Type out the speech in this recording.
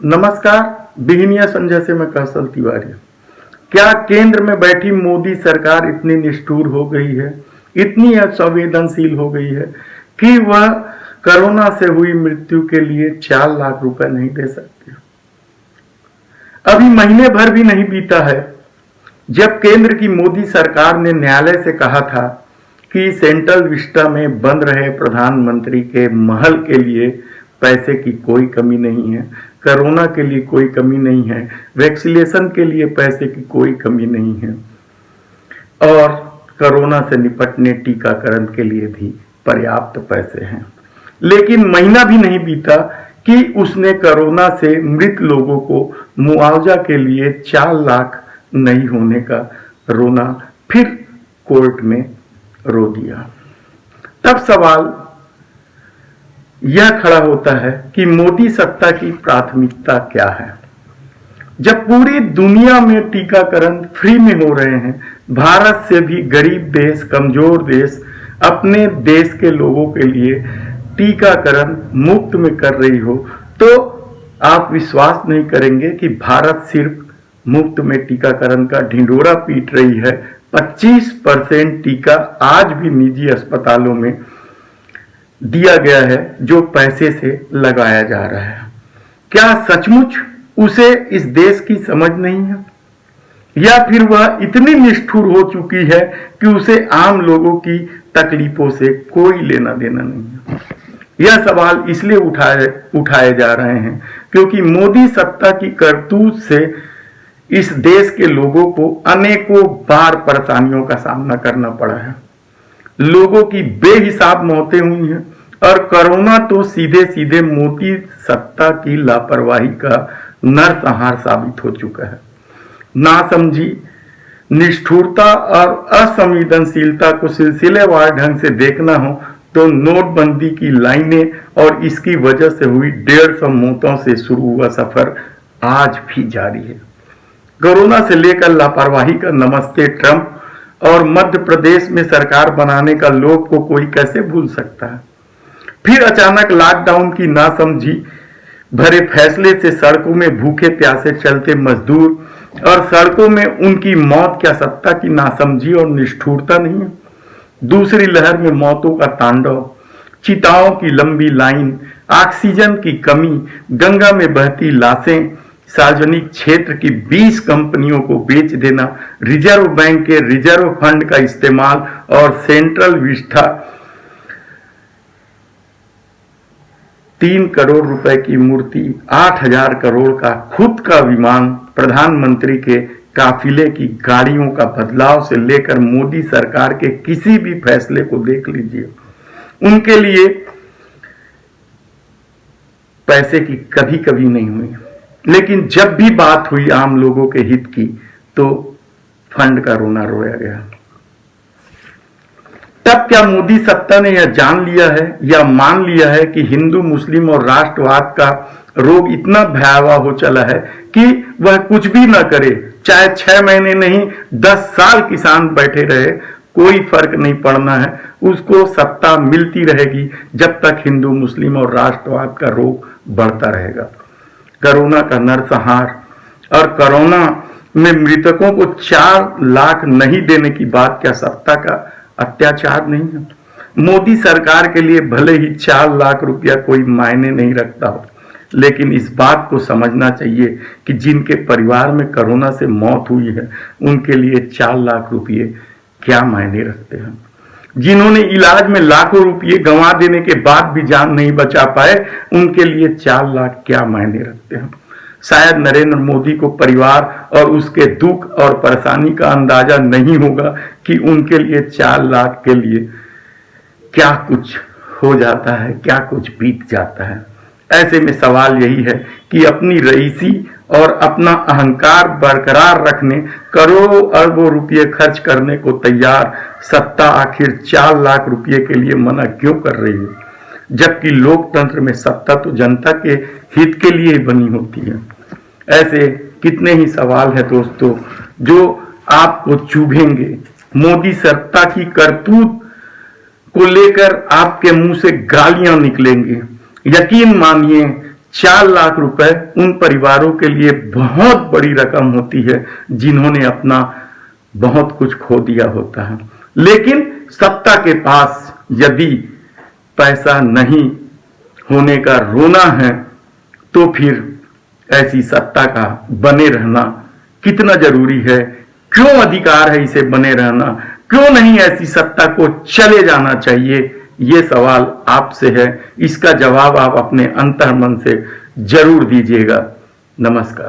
नमस्कार, बिहनिया संजय से मैं कौशल तिवारी। क्या केंद्र में बैठी मोदी सरकार इतनी निष्ठुर हो गई है, इतनी असंवेदनशील हो गई है कि वह कोरोना से हुई मृत्यु के लिए 4 लाख रुपए नहीं दे सकती? अभी महीने भर भी नहीं बीता है जब केंद्र की मोदी सरकार ने न्यायालय से कहा था कि सेंट्रल विस्टा में बन रहे प्रधानमंत्री के महल के लिए पैसे की कोई कमी नहीं है, कोरोना के लिए कोई कमी नहीं है, वैक्सीनेशन के लिए पैसे की कोई कमी नहीं है और कोरोना से निपटने टीकाकरण के लिए भी पर्याप्त पैसे हैं। लेकिन महीना भी नहीं बीता कि उसने कोरोना से मृत लोगों को मुआवजा के लिए 4 लाख नहीं होने का रोना फिर कोर्ट में रो दिया। तब सवाल यह खड़ा होता है कि मोदी सत्ता की प्राथमिकता क्या है? जब पूरी दुनिया में टीकाकरण फ्री में हो रहे हैं, भारत से भी गरीब देश, कमजोर देश अपने देश के लोगों के लिए टीकाकरण मुफ्त में कर रही हो, तो आप विश्वास नहीं करेंगे कि भारत सिर्फ मुफ्त में टीकाकरण का ढिंढोरा पीट रही है। 25% टीका आज भी निजी अस्पतालों में दिया गया है जो पैसे से लगाया जा रहा है। क्या सचमुच उसे इस देश की समझ नहीं है, या फिर वह इतनी निष्ठुर हो चुकी है कि उसे आम लोगों की तकलीफों से कोई लेना देना नहीं है? यह सवाल इसलिए उठाए जा रहे हैं क्योंकि मोदी सत्ता की करतूत से इस देश के लोगों को अनेकों बार परेशानियों का सामना करना पड़ा है। लोगों की बेहिसाब मौतें हुई हैं और कोरोना तो सीधे सीधे मोदी सत्ता की लापरवाही का नरसंहार साबित हो चुका है। नासमझी, निष्ठुरता और असंवेदनशीलता को सिलसिलेवार ढंग से देखना हो तो नोटबंदी की लाइनें और इसकी वजह से हुई 150 मौतों से शुरू हुआ सफर आज भी जारी है। कोरोना से लेकर लापरवाही का नमस्ते ट्रंप और मध्य प्रदेश में सरकार बनाने का लोग को कोई कैसे भूल सकता है? फिर अचानक लॉकडाउन की नासमझी भरे फैसले से सड़कों में भूखे प्यासे चलते मजदूर और सड़कों में उनकी मौत क्या सत्ता की नासमझी और निष्ठुरता नहीं है? दूसरी लहर में मौतों का तांडव, चिताओं की लंबी लाइन, ऑक्सीजन की कमी, गंगा में बहती लाशें, सार्वजनिक क्षेत्र की 20 कंपनियों को बेच देना, रिजर्व बैंक के रिजर्व फंड का इस्तेमाल और सेंट्रल विस्टा 3 करोड़ रुपए की मूर्ति, 8000 करोड़ का खुद का विमान, प्रधानमंत्री के काफिले की गाड़ियों का बदलाव से लेकर मोदी सरकार के किसी भी फैसले को देख लीजिए, उनके लिए पैसे की कभी कभी नहीं हुई। लेकिन जब भी बात हुई आम लोगों के हित की तो फंड का रोना रोया गया। तब क्या मोदी सत्ता ने यह जान लिया है या मान लिया है कि हिंदू, मुस्लिम और राष्ट्रवाद का रोग इतना भयावह हो चला है कि वह कुछ भी ना करे, चाहे 6 महीने नहीं 10 साल किसान बैठे रहे, कोई फर्क नहीं पड़ना है, उसको सत्ता मिलती रहेगी जब तक हिंदू, मुस्लिम और राष्ट्रवाद का रोग बढ़ता रहेगा? कोरोना का नरसंहार और कोरोना में मृतकों को 4 लाख नहीं देने की बात क्या सत्ता का अत्याचार नहीं है? मोदी सरकार के लिए भले ही 4 लाख रुपया कोई मायने नहीं रखता हो, लेकिन इस बात को समझना चाहिए कि जिनके परिवार में कोरोना से मौत हुई है उनके लिए 4 लाख रुपये क्या मायने रखते हैं? जिन्होंने इलाज में लाखों रुपये गंवा देने के बाद भी जान नहीं बचा पाए, उनके लिए 4 लाख क्या मायने रखते हैं? शायद नरेंद्र मोदी को परिवार और उसके दुख और परेशानी का अंदाजा नहीं होगा कि उनके लिए 4 लाख के लिए क्या कुछ हो जाता है, क्या कुछ बीत जाता है। ऐसे में सवाल यही है कि अपनी रईसी और अपना अहंकार बरकरार रखने करोड़ों अरबों रुपये खर्च करने को तैयार सत्ता आखिर 4 लाख रुपये के लिए मना क्यों कर रही है, जबकि लोकतंत्र में सत्ता तो जनता के हित के लिए बनी होती है? ऐसे कितने ही सवाल है दोस्तों जो आपको चुभेंगे। मोदी सत्ता की करतूत को लेकर आपके मुंह से गालियां निकलेंगे। यकीन मानिए 4 लाख रुपए उन परिवारों के लिए बहुत बड़ी रकम होती है जिन्होंने अपना बहुत कुछ खो दिया होता है। लेकिन सत्ता के पास यदि पैसा नहीं होने का रोना है तो फिर ऐसी सत्ता का बने रहना कितना जरूरी है, क्यों अधिकार है इसे बने रहना, क्यों नहीं ऐसी सत्ता को चले जाना चाहिए, ये सवाल आपसे है। इसका जवाब आप अपने अंतर्मन से जरूर दीजिएगा। नमस्कार।